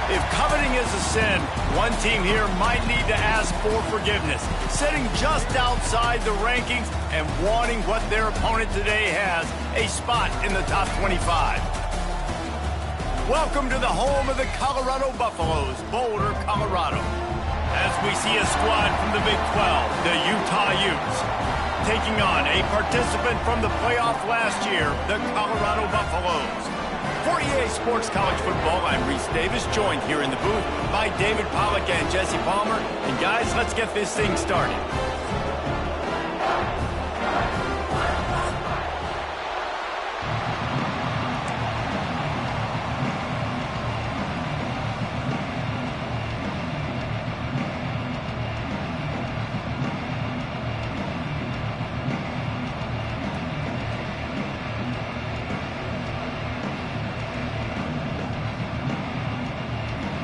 If coveting is a sin, one team here might need to ask for forgiveness, sitting just outside the rankings and wanting what their opponent today has, a spot in the top 25. Welcome to the home of the Colorado Buffaloes, Boulder, Colorado. As we see a squad from the Big 12, the Utah Utes, taking on a participant from the playoff last year, the Colorado Buffaloes. For EA Sports College Football, I'm Reese Davis, joined here in the booth by David Pollack and Jesse Palmer. And guys, let's get this thing started.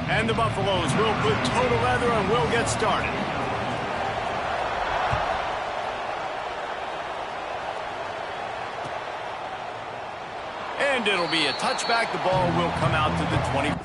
And the Buffaloes will put total leather and we'll get started. And it'll be a touchback. The ball will come out to the 20.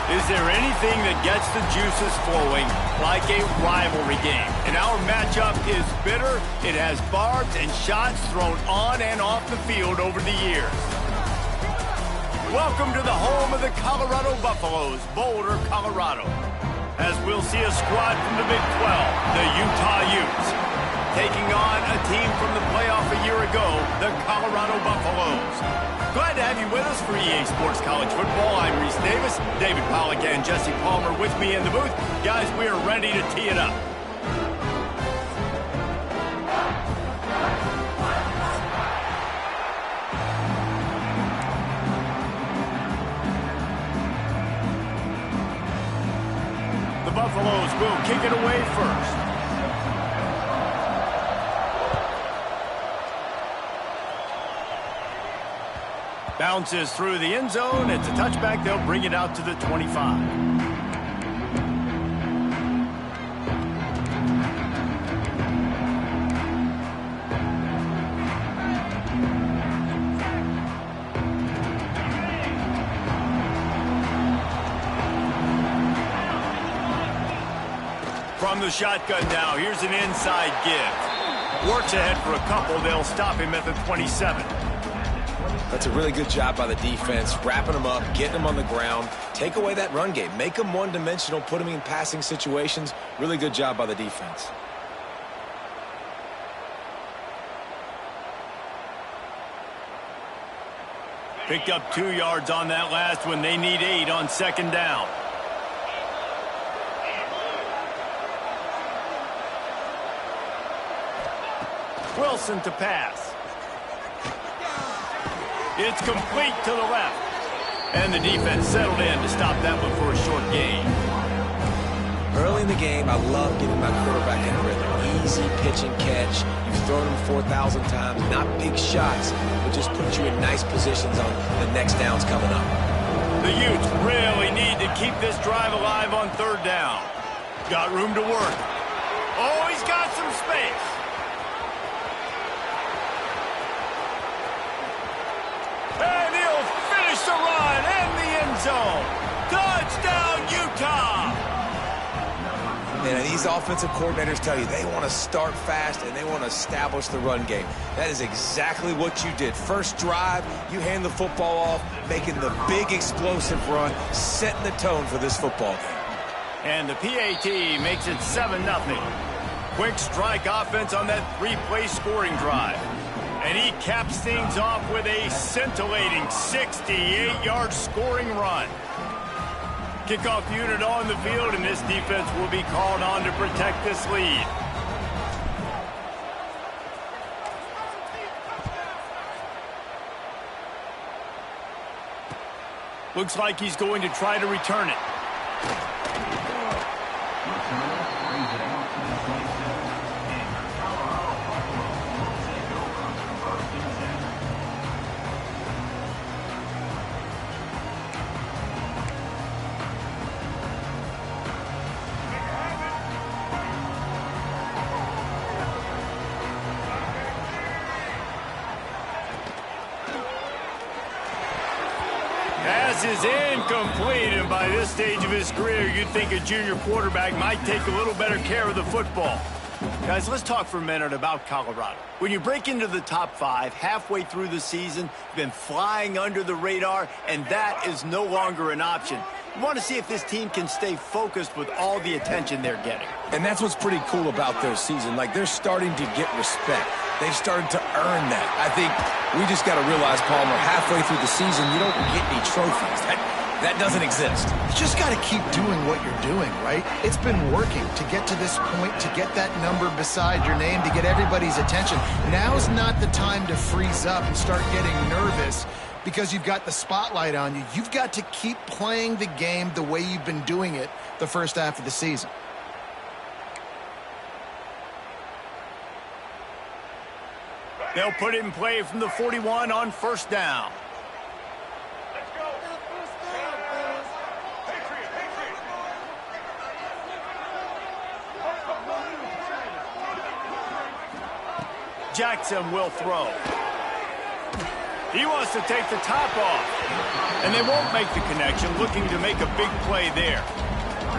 Is there anything that gets the juices flowing like a rivalry game? And our matchup is bitter. It has barbs and shots thrown on and off the field over the years. Welcome to the home of the Colorado Buffaloes, Boulder, Colorado. As we'll see a squad from the Big 12, the Utah Utes, taking on a team from the playoff a year ago, the Colorado Buffaloes. Glad to have you with us for EA Sports College Football. I'm Reese Davis, David Pollack and Jesse Palmer with me in the booth. Guys, we are ready to tee it up. The Buffaloes will kick it away first. Bounces through the end zone. It's a touchback. They'll bring it out to the 25. From the shotgun now, here's an inside give. Works ahead for a couple. They'll stop him at the 27. That's a really good job by the defense, wrapping them up, getting them on the ground. Take away that run game. Make them one-dimensional, put them in passing situations. Really good job by the defense. Picked up 2 yards on that last one. They need 8 on second down. Wilson to pass. It's complete to the left. And the defense settled in to stop that one for a short gain. Early in the game, I love getting my quarterback in rhythm. Easy pitch and catch. You've thrown him 4,000 times. Not big shots, but just put you in nice positions on the next downs coming up. The Utes really need to keep this drive alive on third down. Got room to work. Oh, he's got some space. And he'll finish the run in the end zone. Touchdown, Utah! And these offensive coordinators tell you they want to start fast and they want to establish the run game. That is exactly what you did. First drive, you hand the football off, making the big explosive run, setting the tone for this football game. And the PAT makes it 7-0. Quick strike offense on that three-play scoring drive. And he caps things off with a scintillating 68-yard scoring run. Kickoff unit on the field, and this defense will be called on to protect this lead. Looks like he's going to try to return it. Pass is incomplete, and by this stage of his career, you'd think a junior quarterback might take a little better care of the football. Guys, let's talk for a minute about Colorado. When you break into the top 5 halfway through the season, you've been flying under the radar, and that is no longer an option. You want to see if this team can stay focused with all the attention they're getting. And that's what's pretty cool about their season. Like, they're starting to get respect. They've started to earn that. I think we just got to realize, Palmer, halfway through the season, you don't get any trophies. That doesn't exist. You just got to keep doing what you're doing, right? It's been working to get to this point, to get that number beside your name, to get everybody's attention. Now's not the time to freeze up and start getting nervous because you've got the spotlight on you. You've got to keep playing the game the way you've been doing it the first half of the season. They'll put it in play from the 41 on first down. Jackson will throw. He wants to take the top off. And they won't make the connection, looking to make a big play there.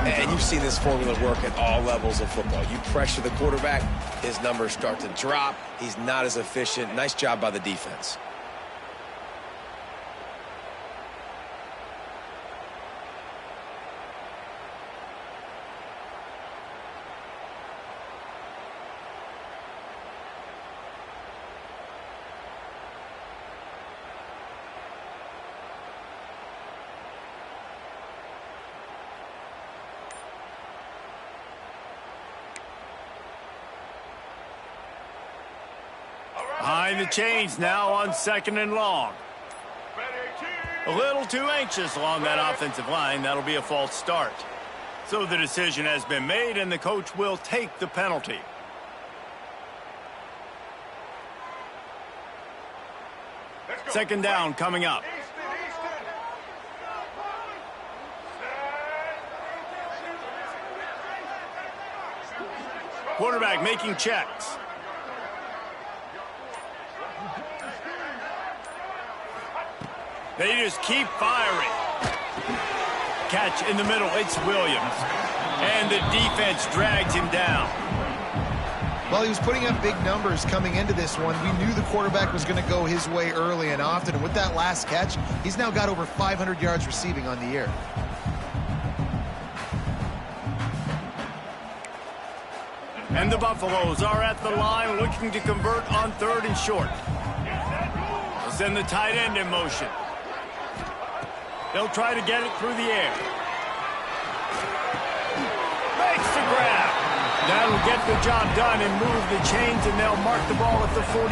And you've seen this formula work at all levels of football. You pressure the quarterback, his numbers start to drop. He's not as efficient. Nice job by the defense. Behind the chains now on 2nd and long. A little too anxious along that offensive line. That'll be a false start. So the decision has been made, and the coach will take the penalty. Second down coming up. Quarterback making checks. They just keep firing. Catch in the middle. It's Williams. And the defense drags him down. Well, he was putting up big numbers coming into this one. We knew the quarterback was going to go his way early and often. And with that last catch, he's now got over 500 yards receiving on the year. And the Buffaloes are at the line looking to convert on 3rd and short. They'll send the tight end in motion. They'll try to get it through the air. Makes the grab. That'll get the job done and move the chains, and they'll mark the ball at the 45.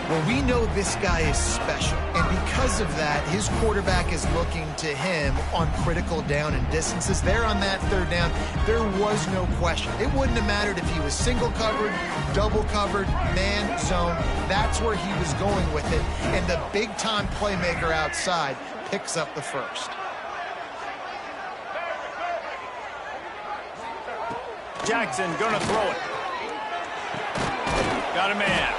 Well, we know this guy is special, and because of that, his quarterback is looking to him on critical down and distances. There on that third down, there was no question. It wouldn't have mattered if he was single covered, double covered, man, zone. That's where he was going with it, and the big-time playmaker outside picks up the first. Jackson gonna throw it. Got a man.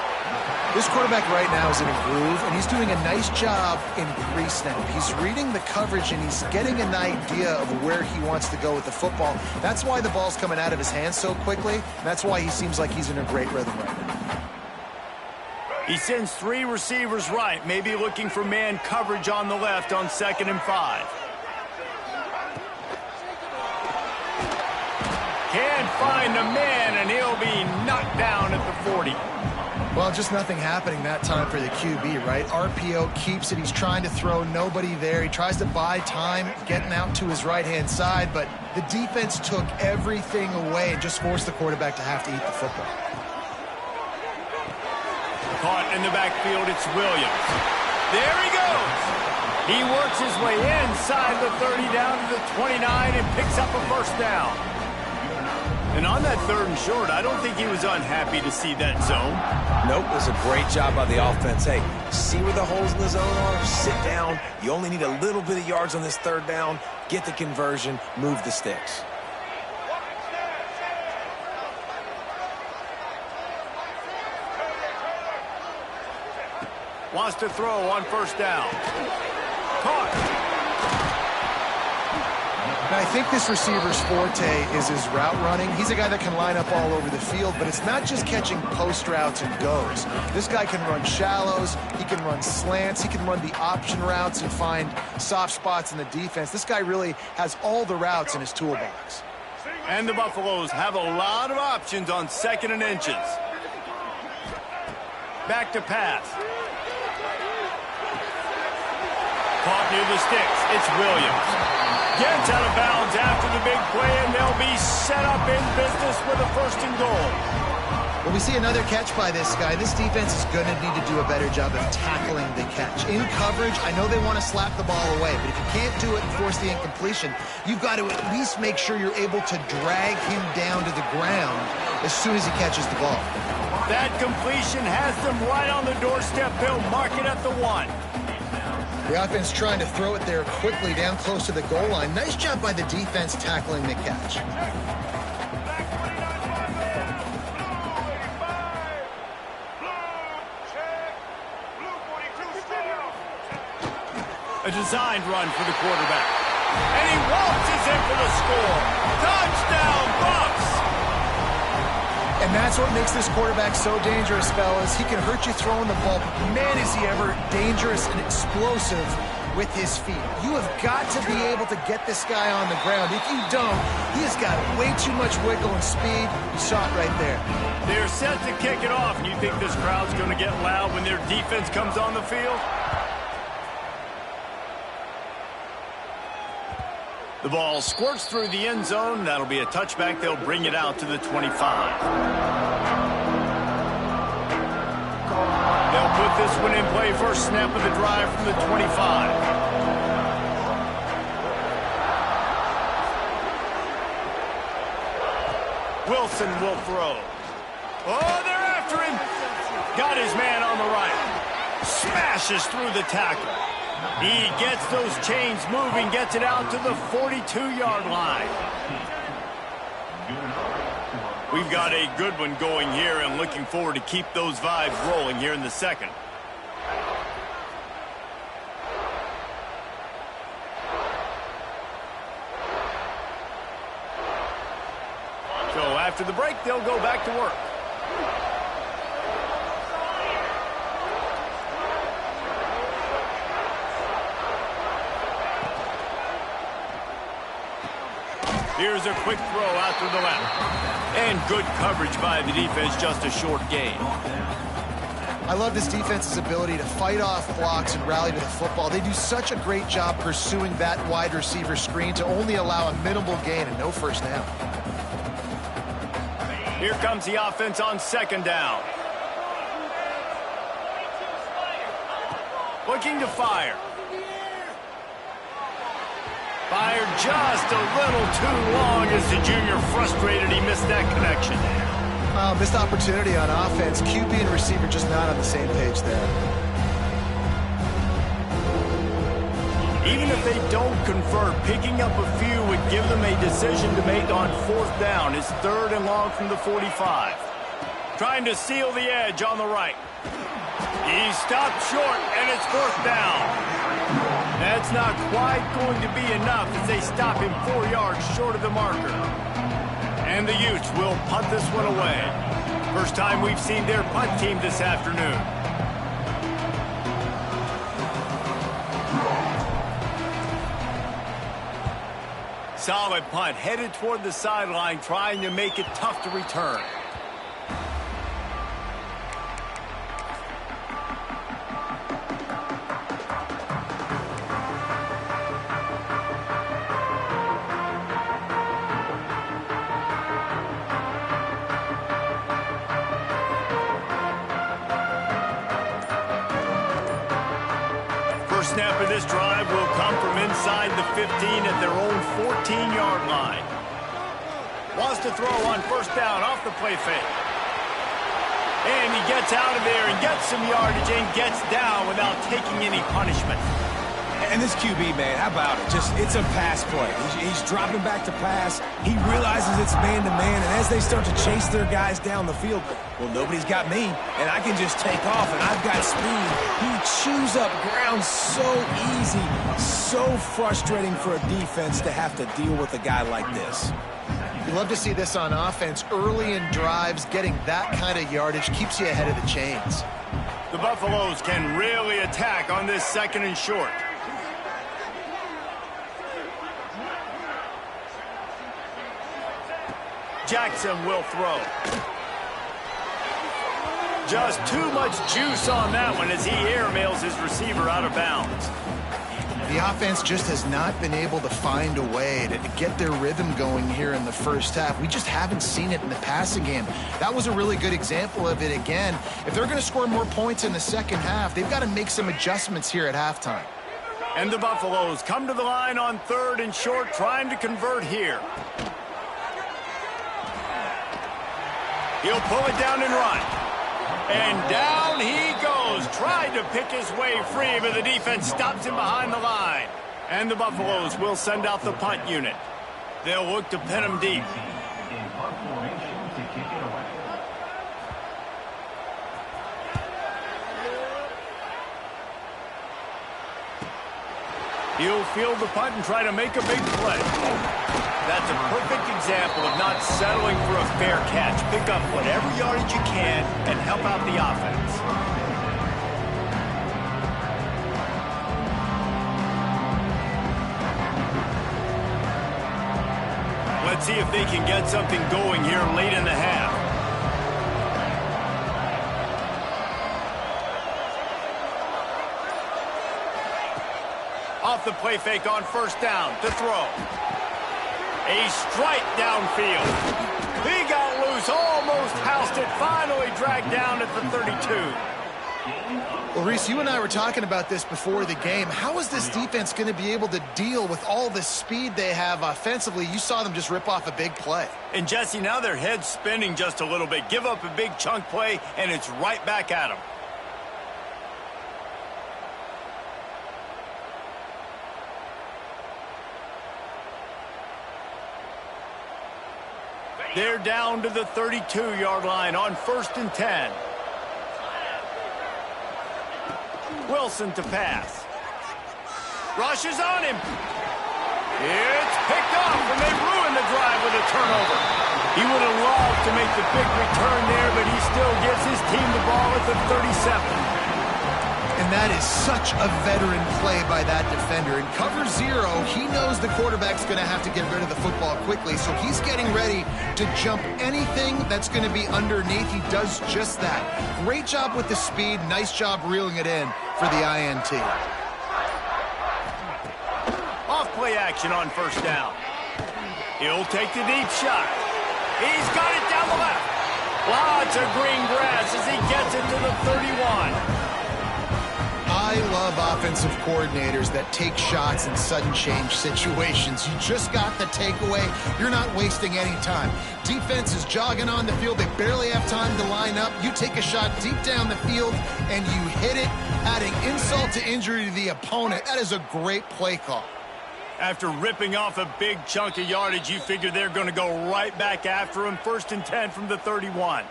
This quarterback right now is in a groove, and he's doing a nice job in pre-snap. He's reading the coverage, and he's getting an idea of where he wants to go with the football. That's why the ball's coming out of his hands so quickly. That's why he seems like he's in a great rhythm right now. He sends 3 receivers right, maybe looking for man coverage on the left on 2nd and 5. Can't find a man, and he'll be knocked down at the 40. Well, just nothing happening that time for the QB, right? RPO keeps it. He's trying to throw, nobody there. He tries to buy time, getting out to his right-hand side, but the defense took everything away and just forced the quarterback to have to eat the football. Caught in the backfield, it's Williams. There he goes. He works his way inside the 30 down to the 29 and picks up a first down. And on that 3rd and short, I don't think he was unhappy to see that zone. Nope, it was a great job by the offense. Hey, see where the holes in the zone are? Sit down. You only need a little bit of yards on this 3rd down. Get the conversion. Move the sticks. Wants to throw on 1st down. Caught. Now, I think this receiver's forte is his route running. He's a guy that can line up all over the field, but it's not just catching post routes and goes. This guy can run shallows, he can run slants, he can run the option routes and find soft spots in the defense. This guy really has all the routes in his toolbox. And the Buffaloes have a lot of options on 2nd and inches. Back to pass. Caught near the sticks. It's Williams. Gets out of bounds after the big play, and they'll be set up in business with a 1st and goal. Well, we see another catch by this guy. This defense is going to need to do a better job of tackling the catch. In coverage, I know they want to slap the ball away, but if you can't do it and force the incompletion, you've got to at least make sure you're able to drag him down to the ground as soon as he catches the ball. That completion has them right on the doorstep. They'll mark it at the 1. The offense trying to throw it there quickly down close to the goal line. Nice job by the defense tackling the catch. A designed run for the quarterback. And he waltzes in for the score. Touchdown, Bucs! And that's what makes this quarterback so dangerous, fellas. He can hurt you throwing the ball, but man, is he ever dangerous and explosive with his feet. You have got to be able to get this guy on the ground. If you don't, he has got way too much wiggle and speed. You saw it right there. They're set to kick it off, and you think this crowd's going to get loud when their defense comes on the field? The ball squirts through the end zone. That'll be a touchback. They'll bring it out to the 25. They'll put this one in play. First snap of the drive from the 25. Wilson will throw. Oh, they're after him. Got his man on the right. Smashes through the tackle. He gets those chains moving, gets it out to the 42-yard line. We've got a good one going here and looking forward to keep those vibes rolling here in the 2nd. So after the break, they'll go back to work. Here's a quick throw out to the left. And good coverage by the defense, just a short gain. I love this defense's ability to fight off blocks and rally to the football. They do such a great job pursuing that wide receiver screen to only allow a minimal gain and no first down. Here comes the offense on 2nd down. Looking to fire. Fired just a little too long as the junior frustrated he missed that connection. Missed opportunity on offense. QB and receiver just not on the same page there. Even if they don't convert, picking up a few would give them a decision to make on 4th down. It's 3rd and long from the 45. Trying to seal the edge on the right. He stopped short, and it's 4th down. That's not quite going to be enough as they stop him 4 yards short of the marker. And the Utes will punt this one away. First time we've seen their punt team this afternoon. Solid punt, headed toward the sideline, trying to make it tough to return. First snap of this drive will come from inside the 15 at their own 14-yard line. Wants to throw on 1st down off the play fake. And he gets out of there and gets some yardage and gets down without taking any punishment. And this QB, man, how about it? It's a pass play. He's dropping back to pass. He realizes it's man-to-man, and as they start to chase their guys down the field, well, nobody's got me, and I can just take off, and I've got speed. He chews up ground so easy, so frustrating for a defense to have to deal with a guy like this. You love to see this on offense. Early in drives, getting that kind of yardage keeps you ahead of the chains. The Buffaloes can really attack on this 2nd and short. Jackson will throw. Just too much juice on that one as he airmails his receiver out of bounds. The offense just has not been able to find a way to get their rhythm going here in the first half. We just haven't seen it in the passing game. That was a really good example of it again. If they're going to score more points in the second half, they've got to make some adjustments here at halftime. And the Buffaloes come to the line on 3rd and short, trying to convert here. He'll pull it down and run. And down he goes. Tried to pick his way free, but the defense stops him behind the line. And the Buffaloes will send out the punt unit. They'll look to pin him deep. He'll field the punt and try to make a big play. That's a perfect example of not settling for a fair catch. Pick up whatever yardage you can and help out the offense. Let's see if they can get something going here late in the half. Off the play fake on 1st down to throw. A strike downfield. He got loose, almost housed it, finally dragged down at the 32. Well, Reese, you and I were talking about this before the game. How is this defense going to be able to deal with all the speed they have offensively? You saw them just rip off a big play. And, Jesse, now their head's spinning just a little bit. Give up a big chunk play, and it's right back at them. They're down to the 32-yard line on 1st and 10. Wilson to pass. Rushes on him. It's picked off, and they ruin the drive with a turnover. He would have loved to make the big return there, but he still gives his team the ball at the 37. And that is such a veteran play by that defender. In cover 0, he knows the quarterback's going to have to get rid of the football quickly, so he's getting ready to jump anything that's going to be underneath. He does just that. Great job with the speed. Nice job reeling it in for the INT. Off play action on 1st down. He'll take the deep shot. He's got it down the left. Lots of green grass as he gets it to the 31. I love offensive coordinators that take shots in sudden change situations. You just got the takeaway. You're not wasting any time. Defense is jogging on the field. They barely have time to line up. You take a shot deep down the field, and you hit it, adding insult to injury to the opponent. That is a great play call. After ripping off a big chunk of yardage, you figure they're going to go right back after him. 1st and 10 from the 31.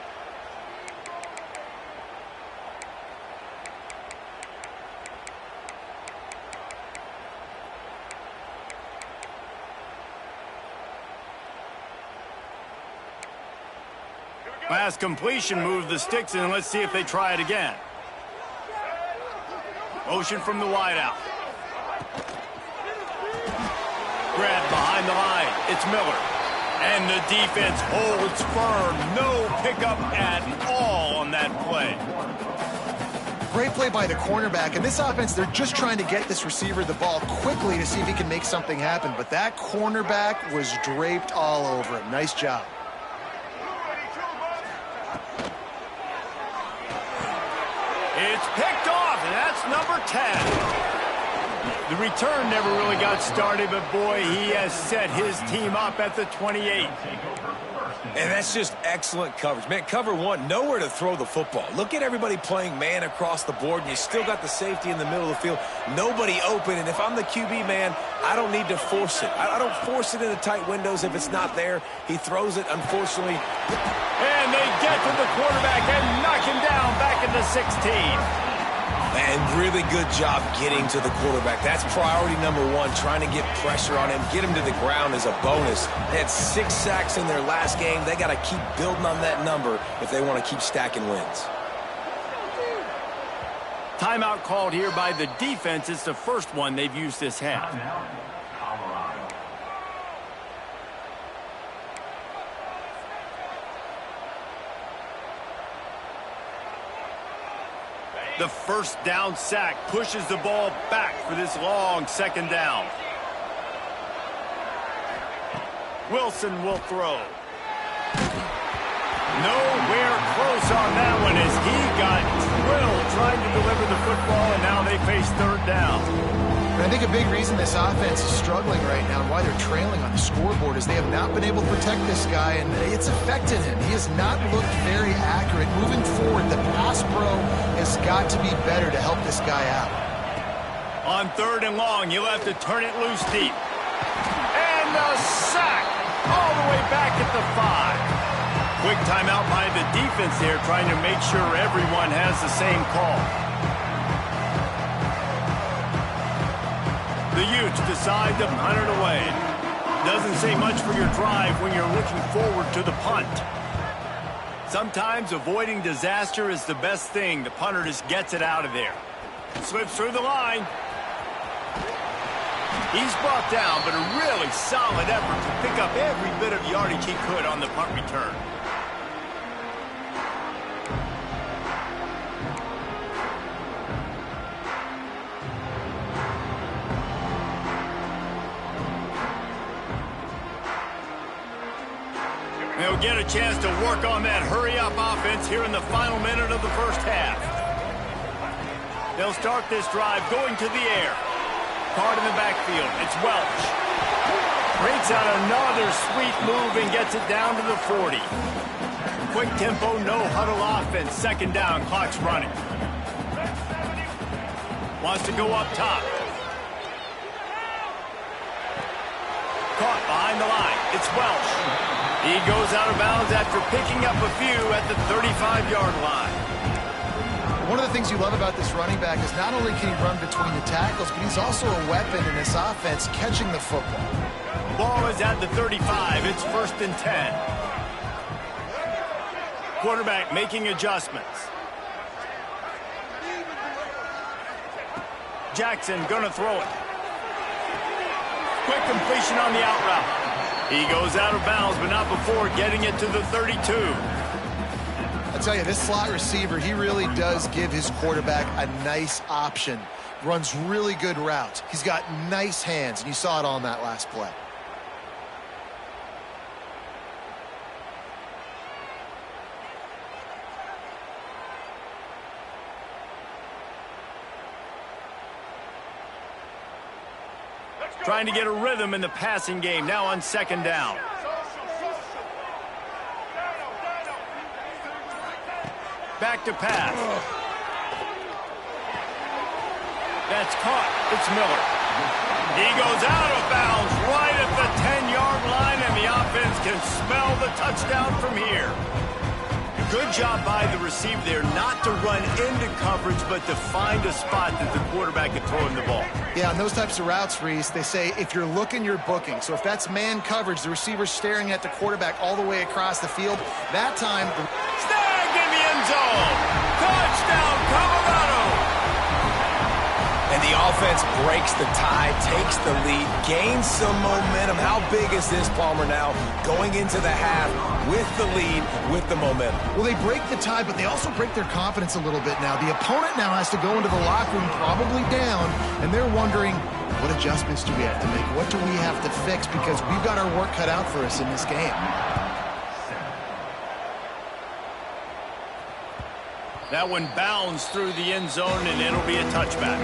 Last completion, move the sticks in, and let's see if they try it again. Motion from the wideout. Grab behind the line. It's Miller. And the defense holds firm. No pickup at all on that play. Great play by the cornerback. In this offense, they're just trying to get this receiver the ball quickly to see if he can make something happen. But that cornerback was draped all over him. Nice job. It's picked off, and that's number 10. The return never really got started, but boy, he has set his team up at the 28. And that's just excellent coverage. Man, cover one, nowhere to throw the football. Look at everybody playing man across the board, and you still got the safety in the middle of the field. Nobody open, and if I'm the QB, man, I don't need to force it. I don't force it into tight windows if it's not there. He throws it, unfortunately. And they get to the quarterback and knock him down back into 16. And really good job getting to the quarterback. That's priority number one, trying to get pressure on him. Get him to the ground is a bonus. They had 6 sacks in their last game. They got to keep building on that number if they want to keep stacking wins. Timeout called here by the defense. It's the first one they've used this half. The first down sack pushes the ball back for this long 2nd down. Wilson will throw. Nowhere close on that one as he got drilled trying to deliver the football, and now they face 3rd down. And I think a big reason this offense is struggling right now and why they're trailing on the scoreboard is they have not been able to protect this guy, and it's affected him. He has not looked very accurate. Moving forward, the pass pro has got to be better to help this guy out. On 3rd and long, you'll have to turn it loose deep. And the sack all the way back at the 5. Quick timeout by the defense there, trying to make sure everyone has the same call. The Utes decide to punt it away. Doesn't say much for your drive when you're looking forward to the punt. Sometimes avoiding disaster is the best thing. The punter just gets it out of there. Slips through the line. He's brought down, but a really solid effort to pick up every bit of yardage he could on the punt return. They'll get a chance to work on that hurry-up offense here in the final minute of the first half. They'll start this drive going to the air. Card in the backfield. It's Welch. Breaks out another sweet move and gets it down to the 40. Quick tempo, no huddle offense. 2nd down, clock's running. Wants to go up top. Caught behind the line. It's Welch. He goes out of bounds after picking up a few at the 35-yard line. One of the things you love about this running back is not only can he run between the tackles, but he's also a weapon in this offense catching the football. Ball is at the 35. It's 1st and 10. Quarterback making adjustments. Jackson gonna throw it. Quick completion on the out route. He goes out of bounds, but not before getting it to the 32. I tell you, this slot receiver, he really does give his quarterback a nice option. Runs really good routes. He's got nice hands, and you saw it on that last play. Trying to get a rhythm in the passing game now on second down. Back to pass. That's caught. It's Miller. He goes out of bounds right at the 10-yard line, and the offense can smell the touchdown from here. Good job by the receiver there not to run into coverage, but to find a spot that the quarterback can throw him the ball. Yeah, on those types of routes, Reese, they say if you're looking, you're booking. So if that's man coverage, the receiver's staring at the quarterback all the way across the field, that time... Snagged in the end zone! Touchdown, Colorado! And the offense breaks the tie, takes the lead, gains some momentum. How big is this, Palmer, now going into the half with the lead, with the momentum? Well, they break the tie, but they also break their confidence a little bit now. The opponent now has to go into the locker room probably down, and they're wondering, what adjustments do we have to make? What do we have to fix? Because we've got our work cut out for us in this game. That one bounds through the end zone, and it'll be a touchback.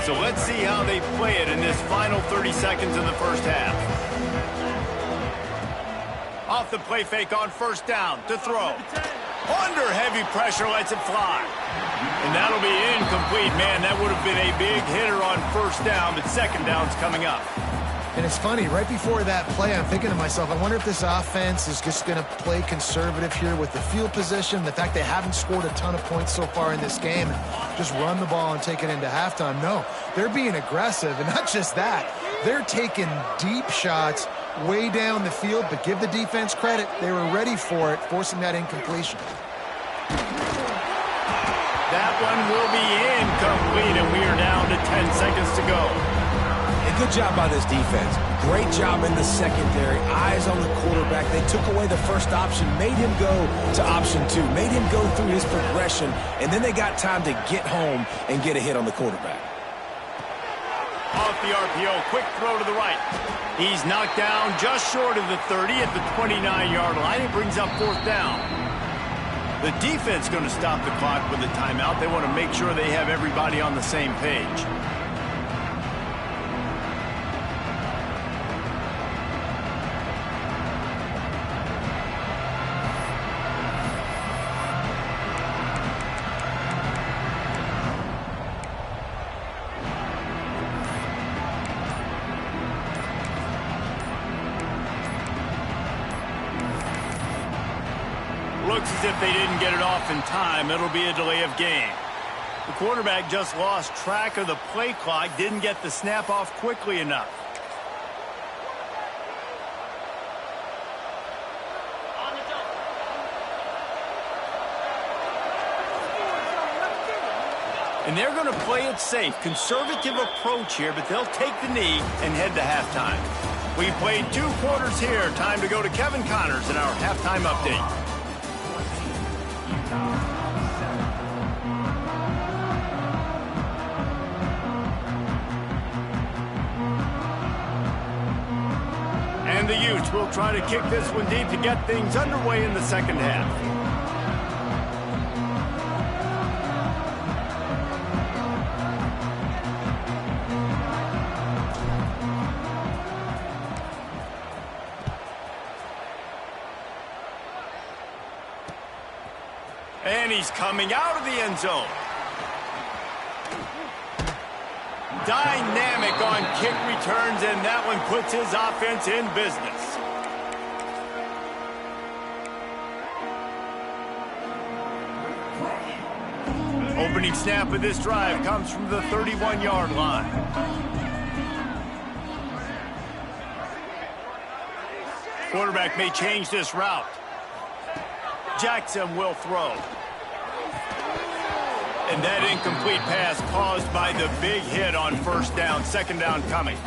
So let's see how they play it in this final 30 seconds of the first half. Off the play fake on first down to throw. Under heavy pressure, lets it fly. And that'll be incomplete. Man, that would have been a big hitter on first down, but second down's coming up. And it's funny, right before that play, I'm thinking to myself, I wonder if this offense is just going to play conservative here with the field position, the fact they haven't scored a ton of points so far in this game, and just run the ball and take it into halftime. No, they're being aggressive, and not just that. They're taking deep shots way down the field, but give the defense credit. They were ready for it, forcing that incompletion. That one will be incomplete, and we are down to 10 seconds to go. Good job by this defense. Great job in the secondary. Eyes on the quarterback. They took away the first option, made him go to option 2, made him go through his progression, and then they got time to get home and get a hit on the quarterback. Off the RPO, quick throw to the right. He's knocked down just short of the 30 at the 29-yard line. It brings up fourth down. The defense going to stop the clock with a timeout. They want to make sure they have everybody on the same page. Looks as if they didn't get it off in time. It'll be a delay of game. The quarterback just lost track of the play clock, didn't get the snap off quickly enough. And they're going to play it safe. Conservative approach here, but they'll take the knee and head to halftime. We played 2 quarters here. Time to go to Kevin Connors in our halftime update. And the Utes will try to kick this one deep to get things underway in the second half. And he's coming out of the end zone. Dynamic on kick returns, and that one puts his offense in business. Opening snap of this drive comes from the 31-yard line. Quarterback may change this route. Jackson will throw. And that incomplete pass caused by the big hit on first down. Second down coming.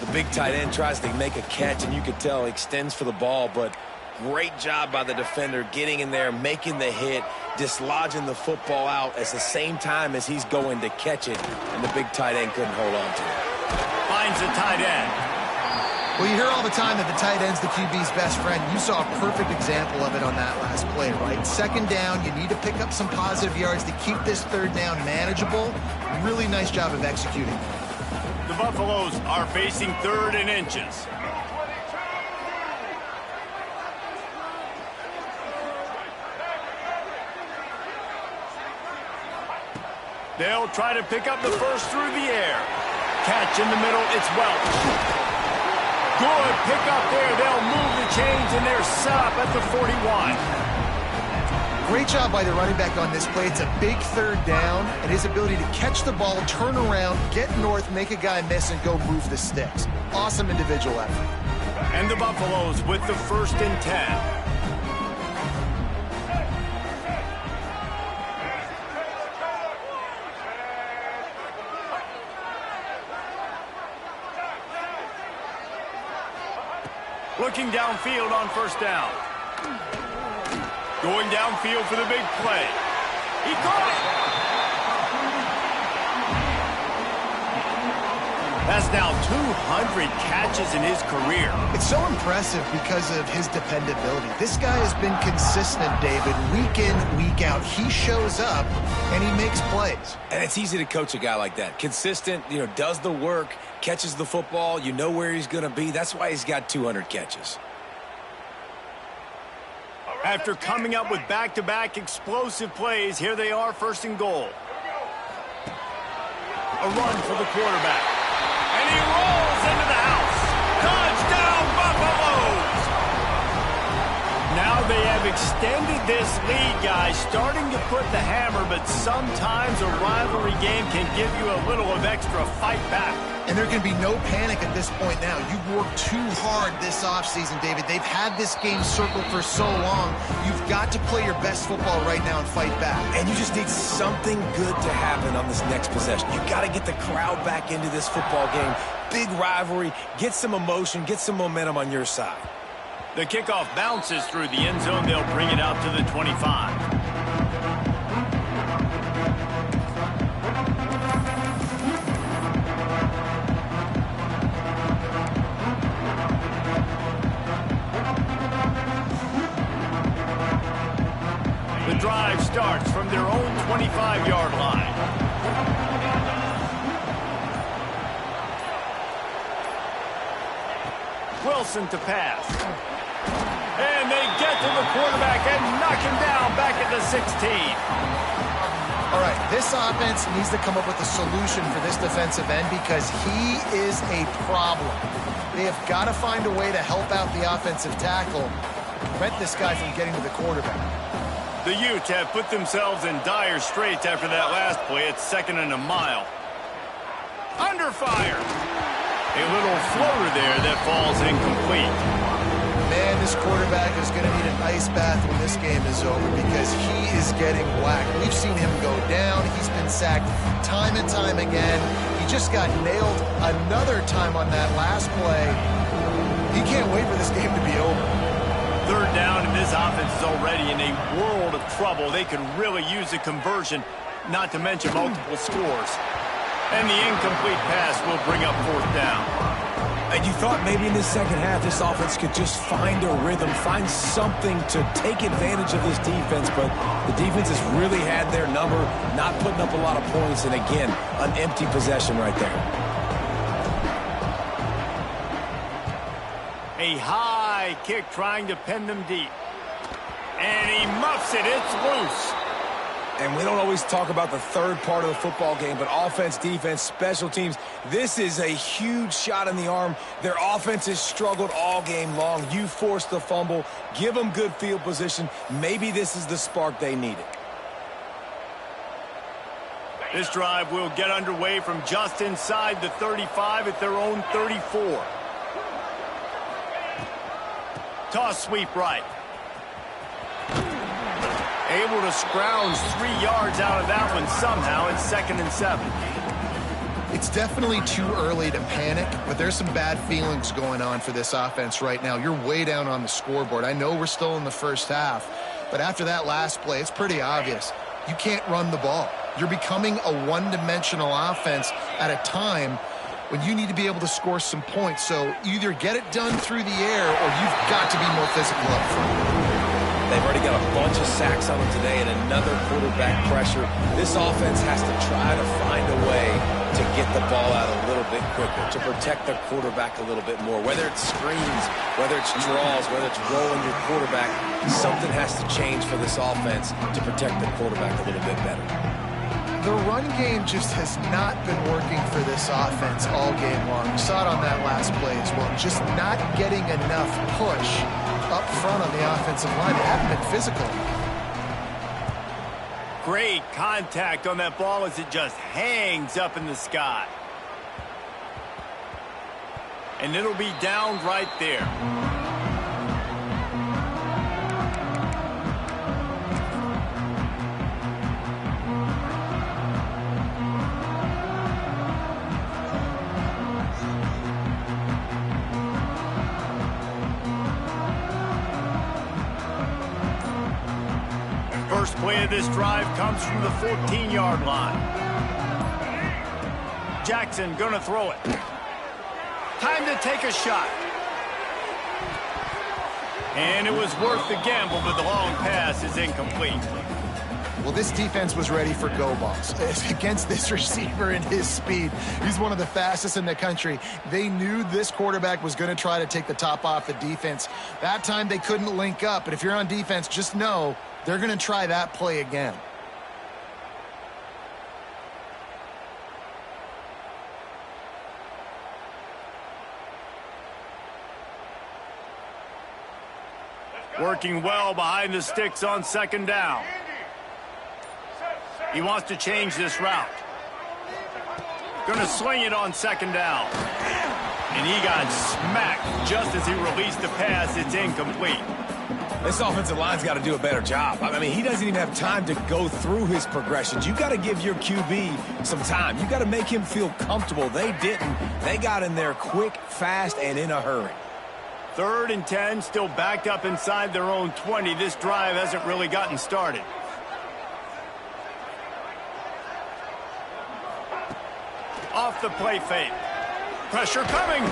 The big tight end tries to make a catch, and you can tell extends for the ball, but great job by the defender getting in there, making the hit, dislodging the football out at the same time as he's going to catch it, and the big tight end couldn't hold on to it. Finds the tight end. Well, you hear all the time that the tight end's the QB's best friend. You saw a perfect example of it on that last play, right? Second down, you need to pick up some positive yards to keep this third down manageable. Really nice job of executing. The Buffaloes are facing 3rd and inches. They'll try to pick up the first through the air. Catch in the middle, it's Welch. Good pick up there. They'll move the chains, and they're set up at the 41. Great job by the running back on this play. It's a big third down, and his ability to catch the ball, turn around, get north, make a guy miss, and go move the sticks. Awesome individual effort. And the Buffaloes with the 1st and 10. Looking downfield on 1st down. Going downfield for the big play. He caught it! That's now 200 catches in his career. It's so impressive because of his dependability. This guy has been consistent, David, week in, week out. He shows up, and he makes plays. And it's easy to coach a guy like that. Consistent, does the work, catches the football, you know where he's going to be. That's why he's got 200 catches. After coming up with back-to-back explosive plays, here they are, 1st and goal. A run for the quarterback. And he rolls into the house. Touchdown, Buffaloes! Now they have extended this lead, guys, starting to put the hammer, but sometimes a rivalry game can give you a little of extra fight back. And there can be no panic at this point now. You've worked too hard this offseason, David. They've had this game circled for so long. You've got to play your best football right now and fight back. And you just need something good to happen on this next possession. You got to get the crowd back into this football game. Big rivalry. Get some emotion. Get some momentum on your side. The kickoff bounces through the end zone. They'll bring it out to the 25. The drive starts from their own 25-yard line. Wilson to pass. And they get to the quarterback and knock him down back at the 16. All right, this offense needs to come up with a solution for this defensive end because he is a problem. They have got to find a way to help out the offensive tackle, prevent this guy from getting to the quarterback. The Utes have put themselves in dire straits after that last play. It's 2nd and a mile. Under fire. A little floater there that falls incomplete. Man, this quarterback is going to need an ice bath when this game is over because he is getting whacked. We've seen him go down. He's been sacked time and time again. He just got nailed another time on that last play. He can't wait for this game to be over. 3rd down, and this offense is already in a world of trouble. They could really use a conversion, not to mention multiple scores. And the incomplete pass will bring up 4th down. And you thought maybe in the second half this offense could just find a rhythm, find something to take advantage of this defense, but the defense has really had their number, not putting up a lot of points, and again, an empty possession right there. A high kick trying to pin them deep. And he muffs it. It's loose. And we don't always talk about the third part of the football game, but offense, defense, special teams, this is a huge shot in the arm. Their offense has struggled all game long. You force the fumble, give them good field position. Maybe this is the spark they needed. This drive will get underway from just inside the 35 at their own 34. Toss sweep right. Able to scrounge 3 yards out of that one somehow. It's 2nd and 7. It's definitely too early to panic, but there's some bad feelings going on for this offense right now. You're way down on the scoreboard. I know we're still in the first half, but after that last play, it's pretty obvious. You can't run the ball. You're becoming a one-dimensional offense at a time when you need to be able to score some points. So either get it done through the air or you've got to be more physical up front. They've already got a bunch of sacks on them today and another quarterback pressure. This offense has to try to find a way to get the ball out a little bit quicker, to protect the quarterback a little bit more. Whether it's screens, whether it's draws, whether it's rolling your quarterback, something has to change for this offense to protect the quarterback a little bit better. The run game just has not been working for this offense all game long. We saw it on that last play as well. Just not getting enough push up front on the offensive line. They haven't been physical. Great contact on that ball as it just hangs up in the sky. And it'll be down right there. First play of this drive comes from the 14-yard line. Jackson gonna throw it. Time to take a shot. And it was worth the gamble, but the long pass is incomplete. Well, this defense was ready for go balls against this receiver and his speed. He's one of the fastest in the country. They knew this quarterback was going to try to take the top off the defense. That time they couldn't link up, but if you're on defense, just know they're going to try that play again. Working well behind the sticks on second down. He wants to change this route. Going to swing it on second down. And he got smacked just as he released the pass. It's incomplete. This offensive line's got to do a better job. I mean, he doesn't even have time to go through his progressions. You got to give your QB some time. You got to make him feel comfortable. They didn't. They got in there quick, fast, and in a hurry. 3rd and 10, still backed up inside their own 20. This drive hasn't really gotten started. Off the play fake. Pressure coming.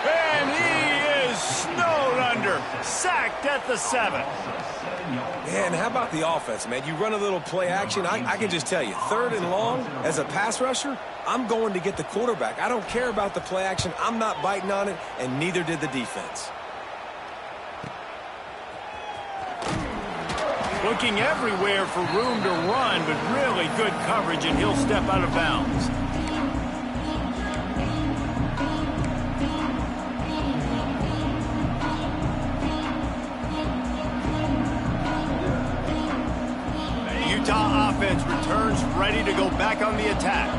And he is snowed under. Sacked at the 7. Man, how about the offense, man? You run a little play action. I can just tell you, 3rd and long, as a pass rusher, I'm going to get the quarterback. I don't care about the play action. I'm not biting on it, and neither did the defense. Looking everywhere for room to run, but really good coverage, and he'll step out of bounds. Utah offense returns ready to go back on the attack.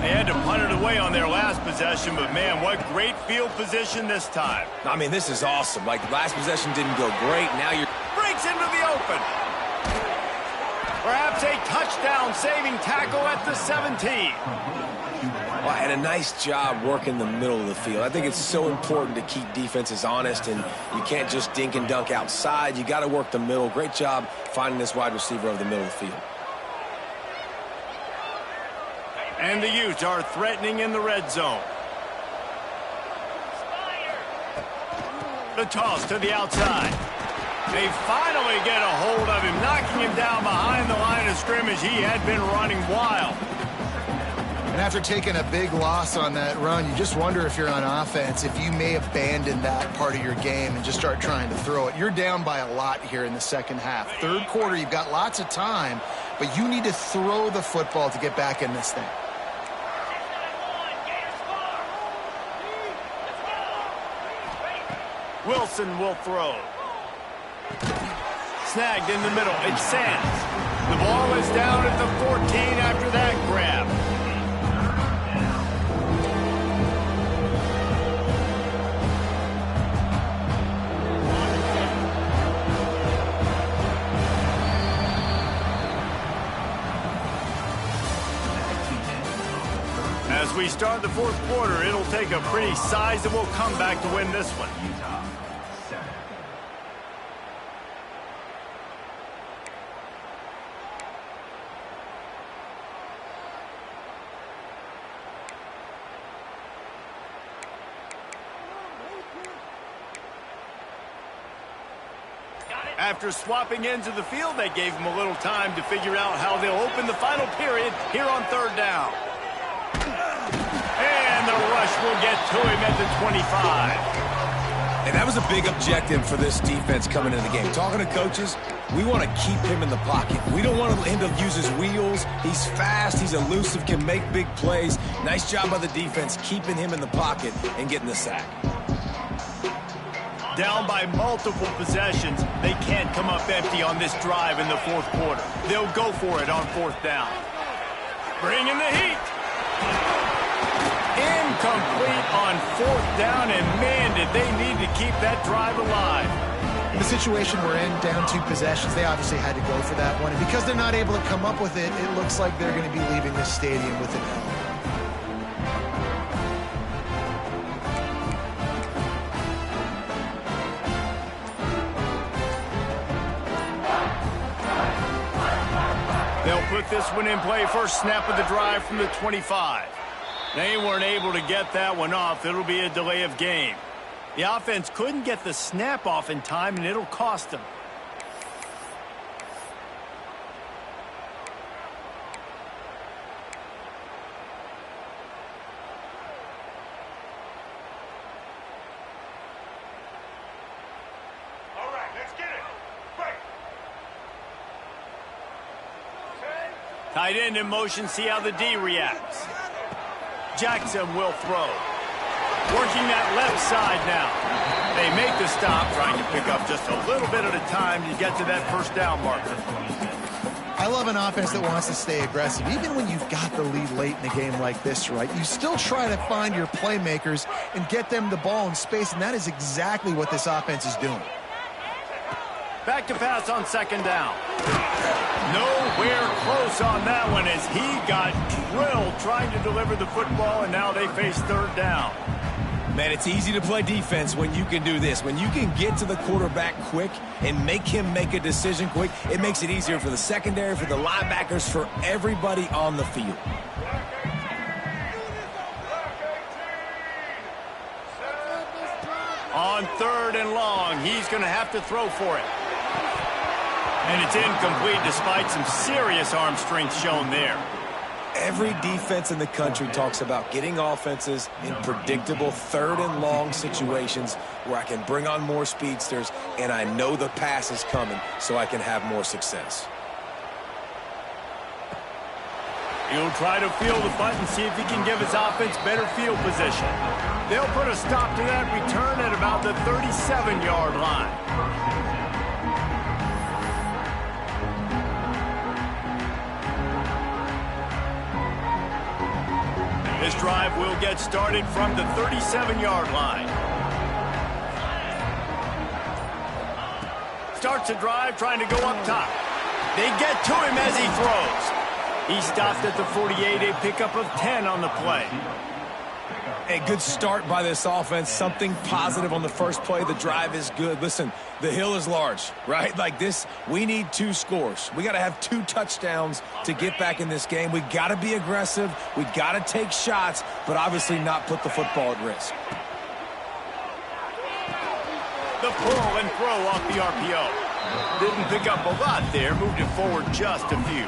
They had to punt it away on their last possession, but man, what great field position this time. I mean, this is awesome. Like, the last possession didn't go great. Now you're... Breaks into the open. Perhaps a touchdown-saving tackle at the 17. Well, and a nice job working the middle of the field. I think it's so important to keep defenses honest, and you can't just dink and dunk outside. You got to work the middle. Great job finding this wide receiver over the middle of the field. And the Utes are threatening in the red zone. The toss to the outside. They finally get a hold of him, knocking him down behind the line of scrimmage. He had been running wild. And after taking a big loss on that run, you just wonder if you're on offense, if you may abandon that part of your game and just start trying to throw it. You're down by a lot here in the second half. 3rd quarter, you've got lots of time, but you need to throw the football to get back in this thing. Wilson will throw. Snagged in the middle. It's Sands. The ball is down at the 14 after that grab. As we start the 4th quarter, it'll take a pretty sizable comeback to win this one. After swapping ends of the field, they gave him a little time to figure out how they'll open the final period here on third down. And the rush will get to him at the 25. And that was a big objective for this defense coming into the game. Talking to coaches, we want to keep him in the pocket. We don't want him to use his wheels. He's fast, he's elusive, can make big plays. Nice job by the defense keeping him in the pocket and getting the sack. Down by multiple possessions, they can't come up empty on this drive in the fourth quarter. They'll go for it on fourth down. Bring in the heat. Incomplete on fourth down, and man, did they need to keep that drive alive. In the situation we're in, down 2 possessions, they obviously had to go for that one. And because they're not able to come up with it, it looks like they're going to be leaving this stadium with an L. They'll put this one in play. First snap of the drive from the 25. They weren't able to get that one off. It'll be a delay of game. The offense couldn't get the snap off in time, and it'll cost them. All right, let's get it. Break. Tight end in motion, see how the D reacts. Jackson will throw. Working that left side now. They make the stop, trying to pick up just a little bit at a time to get to that first down marker. I love an offense that wants to stay aggressive. Even when you've got the lead late in a game like this, right, you still try to find your playmakers and get them the ball in space, and that is exactly what this offense is doing. Back to pass on second down. Nowhere close on that one as he got drilled trying to deliver the football, and now they face third down. Man, it's easy to play defense when you can do this. When you can get to the quarterback quick and make him make a decision quick, it makes it easier for the secondary, for the linebackers, for everybody on the field. On third and long, he's going to have to throw for it. And it's incomplete despite some serious arm strength shown there. Every defense in the country talks about getting offenses in predictable third and long situations where I can bring on more speedsters and I know the pass is coming so I can have more success. He'll try to feel the button, see if he can give his offense better field position. They'll put a stop to that return at about the 37-yard line. This drive will get started from the 37-yard line. Starts a drive trying to go up top. They get to him as he throws. He stopped at the 48, a pickup of 10 on the play. A good start by this offense, something positive on the first play. The drive is good. Listen, the hill is large, right? Like this, we need 2 scores. We got to have 2 touchdowns to get back in this game. We got to be aggressive. We got to take shots, but obviously not put the football at risk. The pull and throw off the RPO. Didn't pick up a lot there, moved it forward just a few.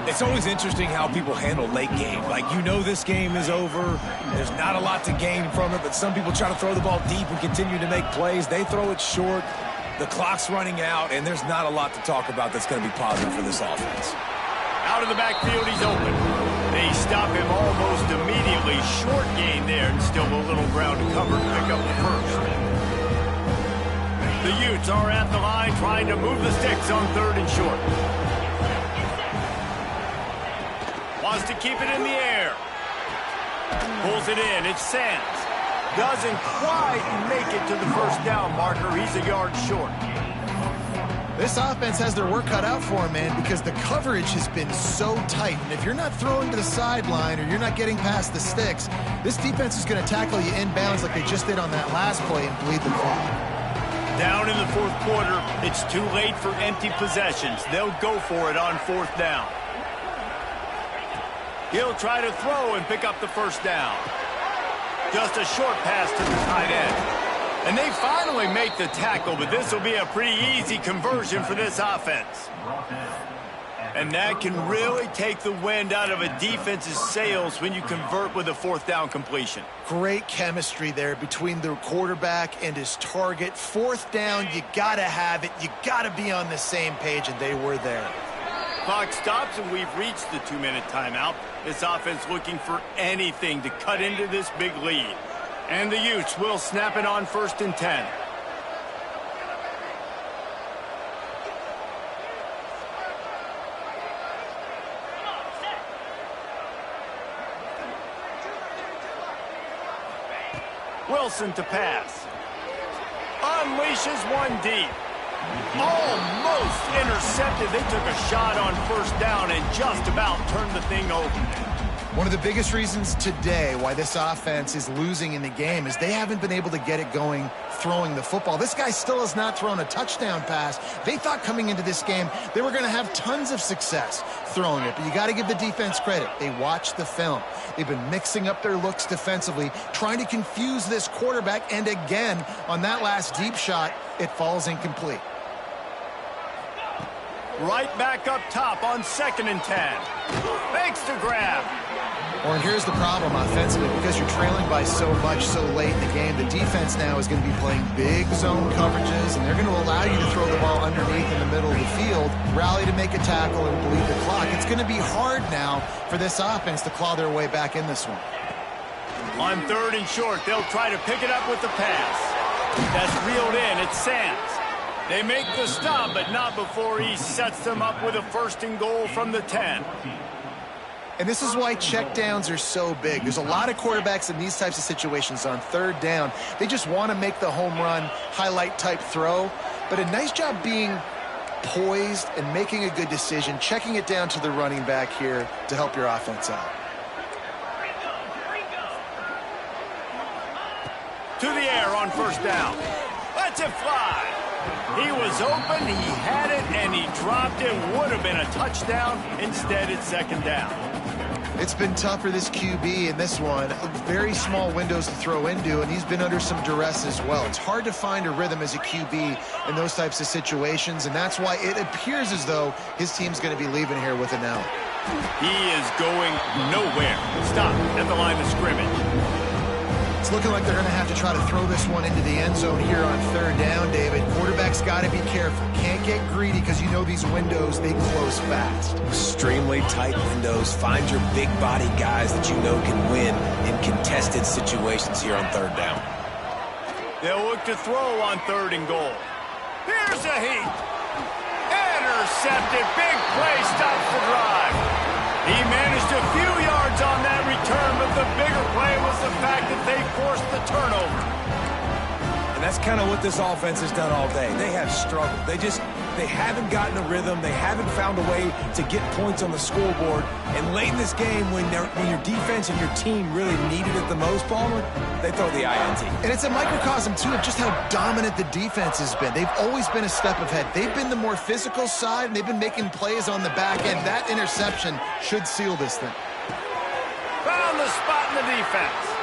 It's always interesting how people handle late game. Like, you know this game is over. There's not a lot to gain from it, but some people try to throw the ball deep and continue to make plays. They throw it short. The clock's running out, and there's not a lot to talk about that's going to be positive for this offense. Out of the backfield, he's open. They stop him almost immediately. Short gain there, and still a little ground to cover to pick up the first. The Utes are at the line trying to move the sticks on third and short. Wants to keep it in the air. Pulls it in. It's Sands. Doesn't quite make it to the first down marker. He's a yard short. This offense has their work cut out for them, man, because the coverage has been so tight. And if you're not throwing to the sideline or you're not getting past the sticks, this defense is going to tackle you inbounds like they just did on that last play and bleed the clock. Down in the fourth quarter, it's too late for empty possessions. They'll go for it on fourth down. He'll try to throw and pick up the first down. Just a short pass to the tight end. And they finally make the tackle, but this will be a pretty easy conversion for this offense. And that can really take the wind out of a defense's sails when you convert with a fourth down completion. Great chemistry there between the quarterback and his target. Fourth down, you got to have it. You got to be on the same page, and they were there. Clock stops, and we've reached the 2-minute timeout. This offense looking for anything to cut into this big lead. And the Utes will snap it on 1st and 10. Wilson to pass. Unleashes one deep. Almost intercepted. They took a shot on 1st down and just about turned the thing over. One of the biggest reasons today why this offense is losing in the game is they haven't been able to get it going throwing the football. This guy still has not thrown a touchdown pass. They thought coming into this game they were going to have tons of success throwing it, but you got to give the defense credit. They watched the film. They've been mixing up their looks defensively, trying to confuse this quarterback, and again, on that last deep shot, it falls incomplete. Right back up top on 2nd and 10. Makes the grab. And here's the problem offensively. Because you're trailing by so much so late in the game, the defense now is going to be playing big zone coverages, and they're going to allow you to throw the ball underneath in the middle of the field, rally to make a tackle, and bleed the clock. It's going to be hard now for this offense to claw their way back in this one. On 3rd and short, they'll try to pick it up with the pass. That's reeled in. It's Sands. They make the stop, but not before he sets them up with a 1st and goal from the 10. And this is why checkdowns are so big. There's a lot of quarterbacks in these types of situations on 3rd down. They just want to make the home run, highlight-type throw. But a nice job being poised and making a good decision, checking it down to the running back here to help your offense out. To the air on 1st down. Lets it fly. He was open, he had it, and he dropped it. Would have been a touchdown. Instead, it's 2nd down. It's been tough for this QB in this one. Very small windows to throw into, and he's been under some duress as well. It's hard to find a rhythm as a QB in those types of situations, and that's why it appears as though his team's going to be leaving here with an out. He is going nowhere. Stop at the line of scrimmage. It's looking like they're going to have to try to throw this one into the end zone here on 3rd down, David. Quarterback's got to be careful. Can't get greedy because you know these windows, they close fast. Extremely tight windows. Find your big body guys that you know can win in contested situations here on 3rd down. They'll look to throw on 3rd and goal. Here's a heat. Intercepted. Big play. Stops the drive. He managed a few yards on that return, but the bigger play was the fact that they forced the turnover. And that's kind of what this offense has done all day. They have struggled. They haven't gotten a rhythm. They haven't found a way to get points on the scoreboard. And late in this game, when your defense and your team really needed it the most, Palmer, they throw the INT. And it's a microcosm, too, of just how dominant the defense has been. They've always been a step ahead. They've been the more physical side, and they've been making plays on the back end. That interception should seal this thing. Found the spot in the defense.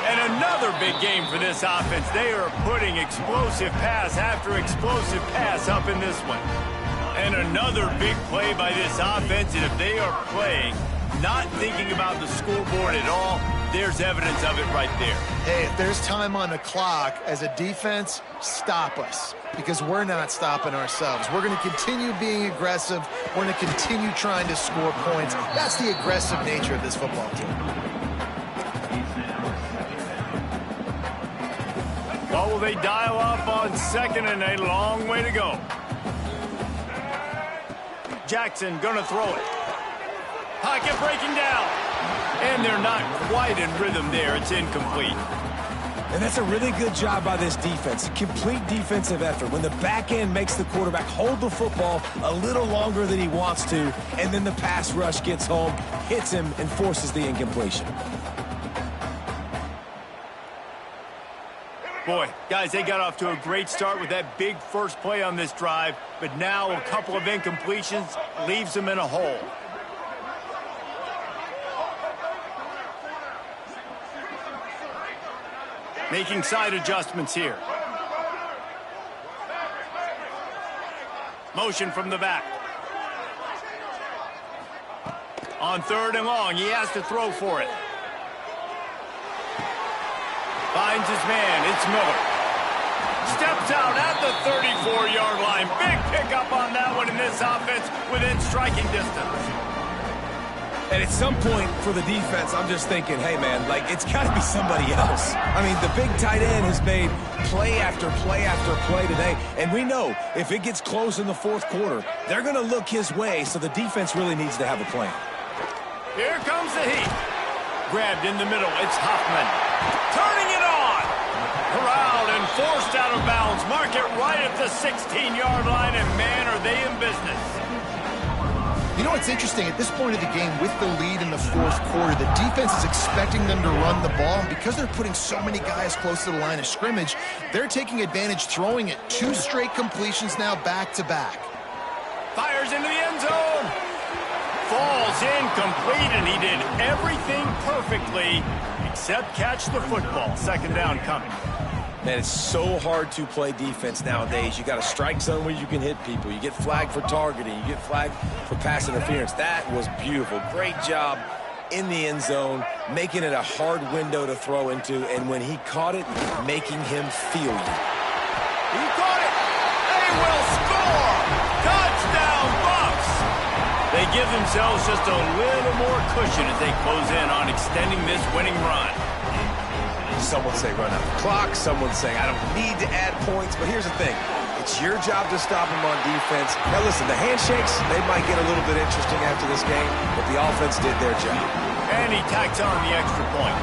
And another big game for this offense. They are putting explosive pass after explosive pass up in this one. And another big play by this offense. And if they are playing, not thinking about the scoreboard at all, there's evidence of it right there. Hey, if there's time on the clock, as a defense, stop us. Because we're not stopping ourselves. We're going to continue being aggressive. We're going to continue trying to score points. That's the aggressive nature of this football team. What will they dial up on 2nd and a long way to go? Jackson gonna throw it. Pocket breaking down. And they're not quite in rhythm there. It's incomplete. And that's a really good job by this defense. A complete defensive effort. When the back end makes the quarterback hold the football a little longer than he wants to, and then the pass rush gets home, hits him, and forces the incompletion. Boy, guys, they got off to a great start with that big first play on this drive, but now a couple of incompletions leaves them in a hole. Making side adjustments here. Motion from the back. On 3rd and long, he has to throw for it. Finds his man, it's Miller. Steps out at the 34-yard line. Big pickup on that one in this offense within striking distance. And at some point for the defense, I'm just thinking, hey, man, like, it's got to be somebody else. I mean, the big tight end has made play after play after play today. And we know if it gets close in the 4th quarter, they're going to look his way, so the defense really needs to have a plan. Here comes the heat. Grabbed in the middle. It's Huffman. Turning it on. Corralled and forced out of bounds. Mark it right at the 16-yard line, and man, are they in business. You know what's interesting? At this point of the game, with the lead in the 4th quarter, the defense is expecting them to run the ball. And because they're putting so many guys close to the line of scrimmage, they're taking advantage, throwing it. 2 straight completions now back-to-back. Fires into the end zone. Falls incomplete, and he did everything perfectly except catch the football. 2nd down coming. Man, it's so hard to play defense nowadays. You got a strike zone where you can hit people. You get flagged for targeting. You get flagged for pass interference. That was beautiful. Great job in the end zone, making it a hard window to throw into, and when he caught it, making him feel you. He caught it. They will score. Touchdown, Bucks. They give themselves just a little more cushion as they close in on extending this winning run. Some would say run out the clock. Some would say I don't need to add points. But here's the thing. It's your job to stop them on defense. Now, listen, the handshakes, they might get a little bit interesting after this game, but the offense did their job. And he tacks on the extra point.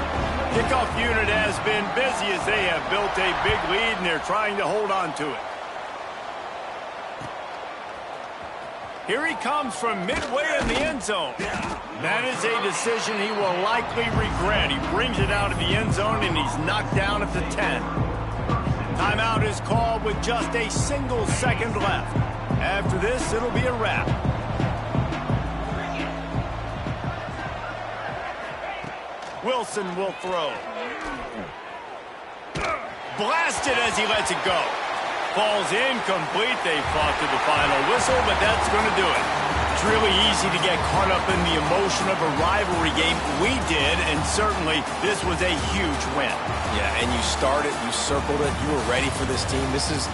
Kickoff unit has been busy as they have built a big lead, and they're trying to hold on to it. Here he comes from midway in the end zone. That is a decision he will likely regret. He brings it out of the end zone, and he's knocked down at the 10. Timeout is called with just a single second left. After this, it'll be a wrap. Wilson will throw. Blasted as he lets it go. Falls incomplete. They fought to the final whistle, but that's going to do it. It's really easy to get caught up in the emotion of a rivalry game. We did, and certainly this was a huge win. Yeah, and you started, you circled it, you were ready for this team. This is